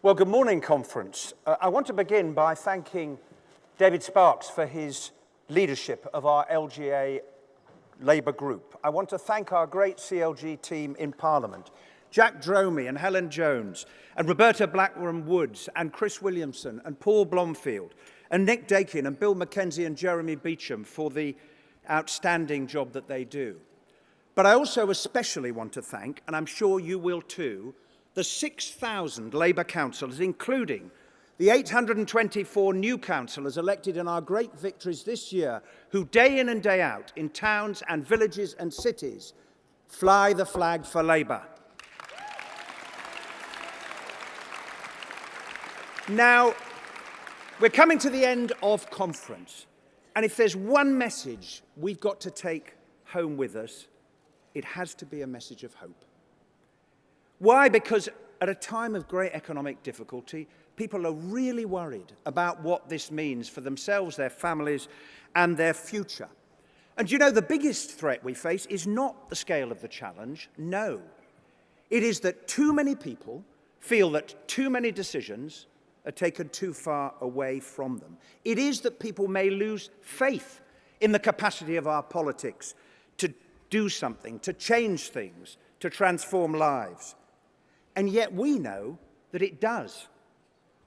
Well, good morning, conference. I want to begin by thanking David Sparks for his leadership of our LGA Labour group. I want to thank our great CLG team in Parliament, Jack Dromey and Helen Jones, and Roberta Blackburn-Woods, and Chris Williamson, and Paul Blomfield, and Nick Dakin, and Bill McKenzie, and Jeremy Beecham for the outstanding job that they do. But I also especially want to thank, and I'm sure you will too, the 6,000 Labour councillors, including the 824 new councillors elected in our great victories this year, who day in and day out, in towns and villages and cities, fly the flag for Labour. Now, we're coming to the end of conference, and if there's one message we've got to take home with us, it has to be a message of hope. Why? Because at a time of great economic difficulty, people are really worried about what this means for themselves, their families, and their future. And you know, the biggest threat we face is not the scale of the challenge, no. It is that too many people feel that too many decisions are taken too far away from them. It is that people may lose faith in the capacity of our politics to do something, to change things, to transform lives. And yet we know that it does.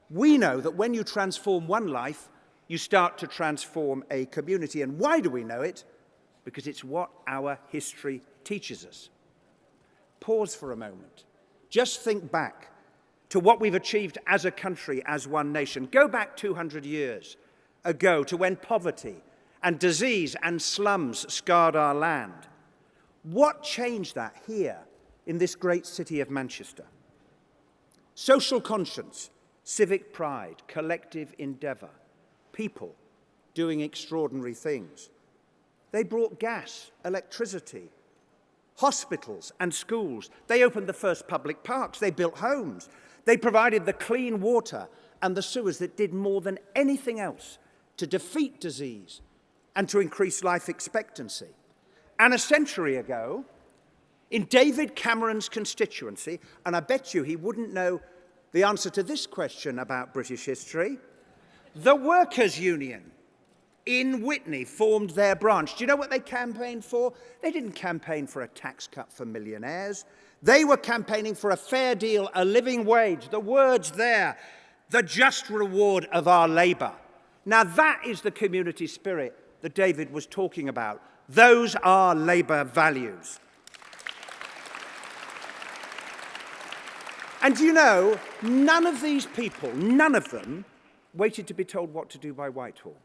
We know that when you transform one life, you start to transform a community. And why do we know it? Because it's what our history teaches us. Pause for a moment. Just think back to what we've achieved as a country, as one nation. Go back 200 years ago to when poverty and disease and slums scarred our land. What changed that here in this great city of Manchester? Social conscience, civic pride, collective endeavour, people doing extraordinary things. They brought gas, electricity, hospitals and schools. They opened the first public parks. They built homes. They provided the clean water and the sewers that did more than anything else to defeat disease and to increase life expectancy. And a century ago, in David Cameron's constituency, and I bet you he wouldn't know the answer to this question about British history, the Workers' Union in Witney formed their branch. Do you know what they campaigned for? They didn't campaign for a tax cut for millionaires. They were campaigning for a fair deal, a living wage. The words there, the just reward of our labour. Now that is the community spirit that David was talking about. Those are Labour values. And you know, none of these people, none of them, waited to be told what to do by Whitehall.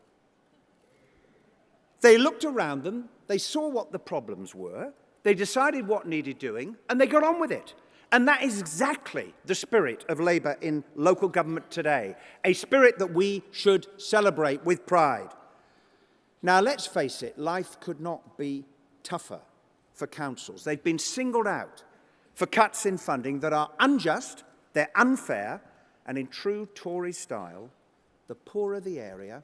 They looked around them, they saw what the problems were, they decided what needed doing, and they got on with it. And that is exactly the spirit of Labour in local government today, a spirit that we should celebrate with pride. Now, let's face it, life could not be tougher for councils. They've been singled out for cuts in funding that are unjust, they're unfair, and in true Tory style, the poorer the area,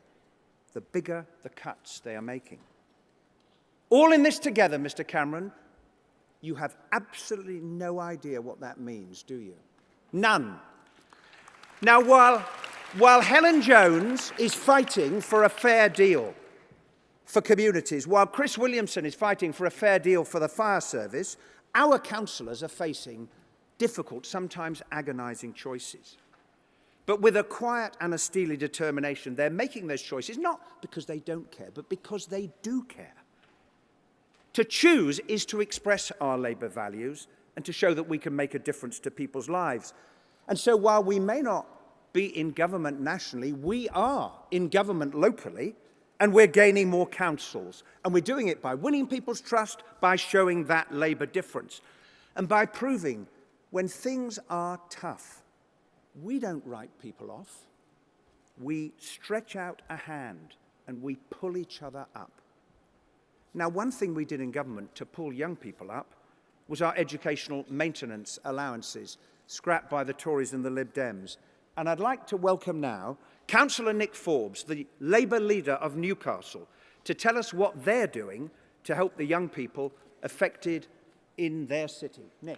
the bigger the cuts they are making. All in this together, Mr. Cameron, you have absolutely no idea what that means, do you? None. Now, while Helen Jones is fighting for a fair deal for communities, while Chris Williamson is fighting for a fair deal for the fire service, our councillors are facing difficult, sometimes agonising choices. But with a quiet and a steely determination, they're making those choices, not because they don't care, but because they do care. To choose is to express our Labour values and to show that we can make a difference to people's lives. And so while we may not be in government nationally, we are in government locally, and we're gaining more councils. And we're doing it by winning people's trust, by showing that Labour difference, and by proving when things are tough, we don't write people off. We stretch out a hand and we pull each other up. Now, one thing we did in government to pull young people up was our educational maintenance allowances, scrapped by the Tories and the Lib Dems. And I'd like to welcome now Councillor Nick Forbes, the Labour leader of Newcastle, to tell us what they're doing to help the young people affected in their city. Nick.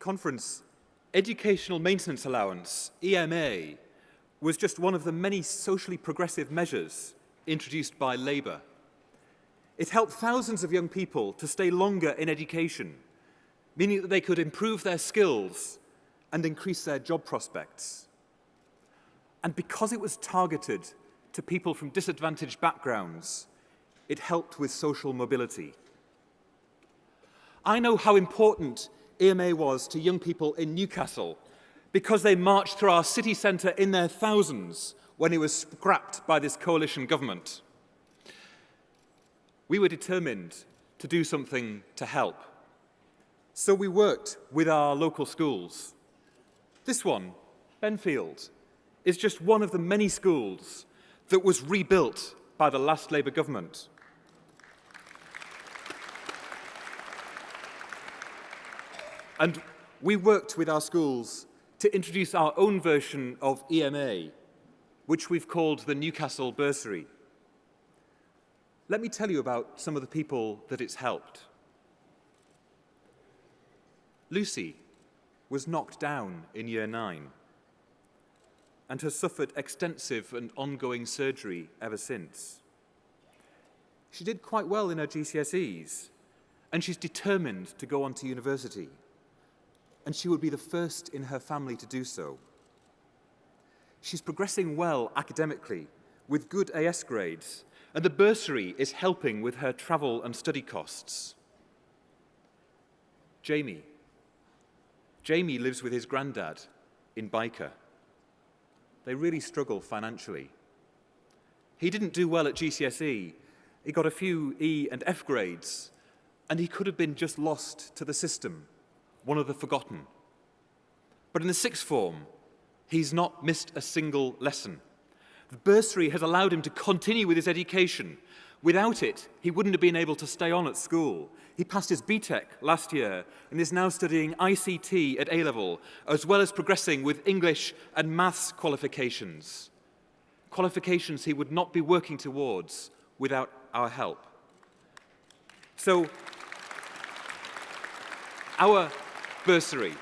conference, Educational Maintenance Allowance, EMA, was just one of the many socially progressive measures introduced by Labour. It helped thousands of young people to stay longer in education, meaning that they could improve their skills and increase their job prospects. And because it was targeted to people from disadvantaged backgrounds, it helped with social mobility. I know how important EMA was to young people in Newcastle because they marched through our city centre in their thousands when it was scrapped by this coalition government. We were determined to do something to help. So we worked with our local schools. This one, Benfield, is just one of the many schools that was rebuilt by the last Labour government. And we worked with our schools to introduce our own version of EMA, which we've called the Newcastle Bursary. Let me tell you about some of the people that it's helped. Lucy was knocked down in Year 9 and has suffered extensive and ongoing surgery ever since. She did quite well in her GCSEs, and she's determined to go on to university, and she would be the first in her family to do so. She's progressing well academically with good AS grades, and the bursary is helping with her travel and study costs. Jamie lives with his granddad in Byker. They really struggle financially. He didn't do well at GCSE. He got a few E and F grades, and he could have been just lost to the system, one of the forgotten. But in the sixth form, he's not missed a single lesson. The bursary has allowed him to continue with his education. Without it, he wouldn't have been able to stay on at school. He passed his BTEC last year and is now studying ICT at A-level, as well as progressing with English and maths qualifications. Qualifications he would not be working towards without our help. So, our bursary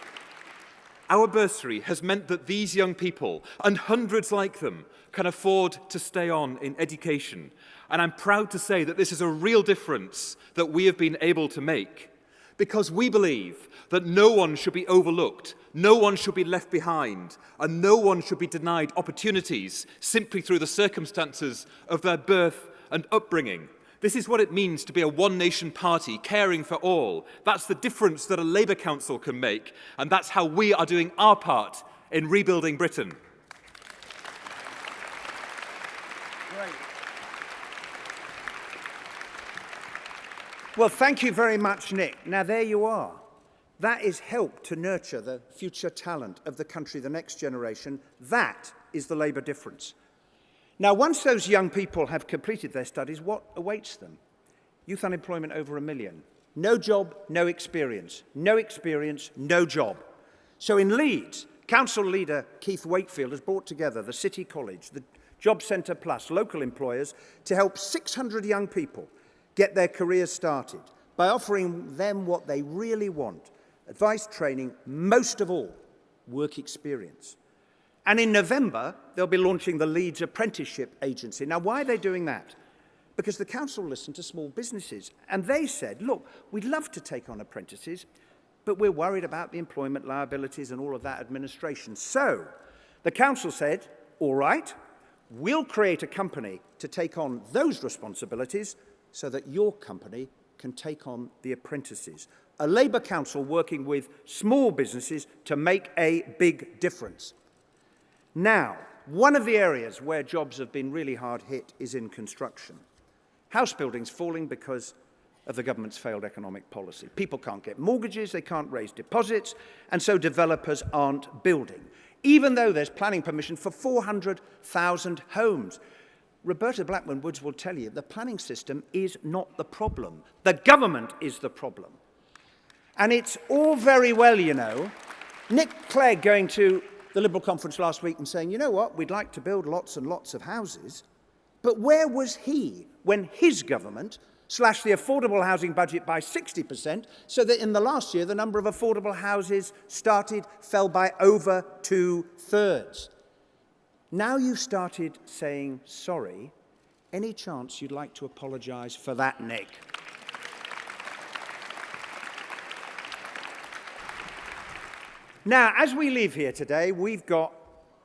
has meant that these young people, and hundreds like them, can afford to stay on in education. And I'm proud to say that this is a real difference that we have been able to make, because we believe that no one should be overlooked, no one should be left behind, and no one should be denied opportunities simply through the circumstances of their birth and upbringing. This is what it means to be a one-nation party, caring for all. That's the difference that a Labour Council can make, and that's how we are doing our part in rebuilding Britain. Great. Well, thank you very much, Nick. Now, there you are. That is help to nurture the future talent of the country, the next generation. That is the Labour difference. Now, once those young people have completed their studies, what awaits them? Youth unemployment over 1 million. No job, no experience. No experience, no job. So in Leeds, council leader Keith Wakefield has brought together the City College, the Job Centre Plus, local employers, to help 600 young people get their careers started by offering them what they really want: advice, training, most of all, work experience. And in November, they'll be launching the Leeds Apprenticeship Agency. Now, why are they doing that? Because the council listened to small businesses, and they said, look, we'd love to take on apprentices, but we're worried about the employment liabilities and all of that administration. So the council said, all right, we'll create a company to take on those responsibilities so that your company can take on the apprentices. A Labour council working with small businesses to make a big difference. Now, one of the areas where jobs have been really hard hit is in construction. House building's falling because of the government's failed economic policy. People can't get mortgages, they can't raise deposits, and so developers aren't building, even though there's planning permission for 400,000 homes. Roberta Blackman-Woods will tell you the planning system is not the problem. The government is the problem. And it's all very well, you know, Nick Clegg going to the Liberal conference last week and saying, you know what, we'd like to build lots and lots of houses. But where was he when his government slash the affordable housing budget by 60%, so that in the last year, the number of affordable houses started fell by over 2/3. Now you've started saying sorry. Any chance you'd like to apologise for that, Nick? Now, as we leave here today, we've got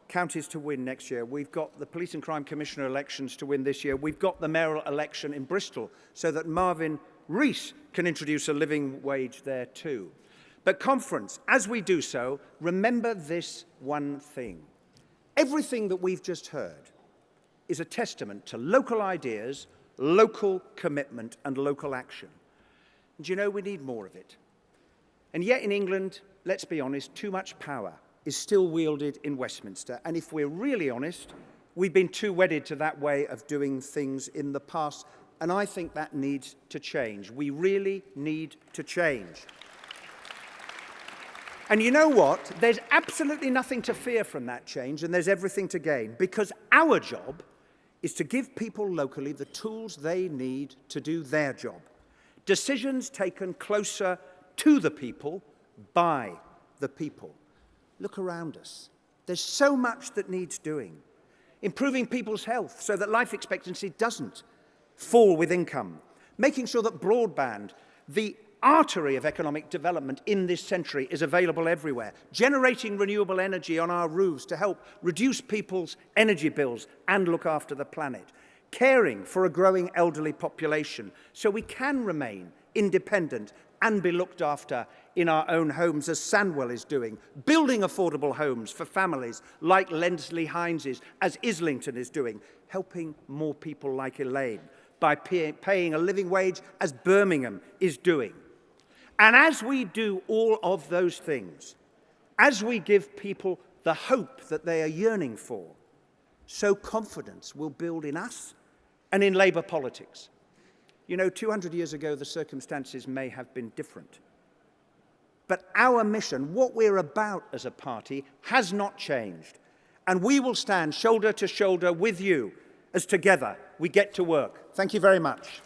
counties to win next year. We've got the Police and Crime Commissioner elections to win this year. We've got the mayoral election in Bristol so that Marvin Rees can introduce a living wage there too. But conference, as we do so, remember this one thing. Everything that we've just heard is a testament to local ideas, local commitment and local action. And you know, we need more of it. And yet in England, let's be honest, too much power is still wielded in Westminster. And if we're really honest, we've been too wedded to that way of doing things in the past. And I think that needs to change. We really need to change. And you know what? There's absolutely nothing to fear from that change, and there's everything to gain, because our job is to give people locally the tools they need to do their job. Decisions taken closer to the people, by the people. Look around us. There's so much that needs doing. Improving people's health so that life expectancy doesn't fall with income. Making sure that broadband, the artery of economic development in this century, is available everywhere. Generating renewable energy on our roofs to help reduce people's energy bills and look after the planet. Caring for a growing elderly population so we can remain independent and be looked after in our own homes, as Sandwell is doing. Building affordable homes for families like Lensley Hines's, as Islington is doing. Helping more people like Elaine by paying a living wage, as Birmingham is doing. And as we do all of those things, as we give people the hope that they are yearning for, so confidence will build in us and in Labour politics. You know, 200 years ago, the circumstances may have been different. But our mission, what we're about as a party, has not changed. And we will stand shoulder to shoulder with you as together we get to work. Thank you very much.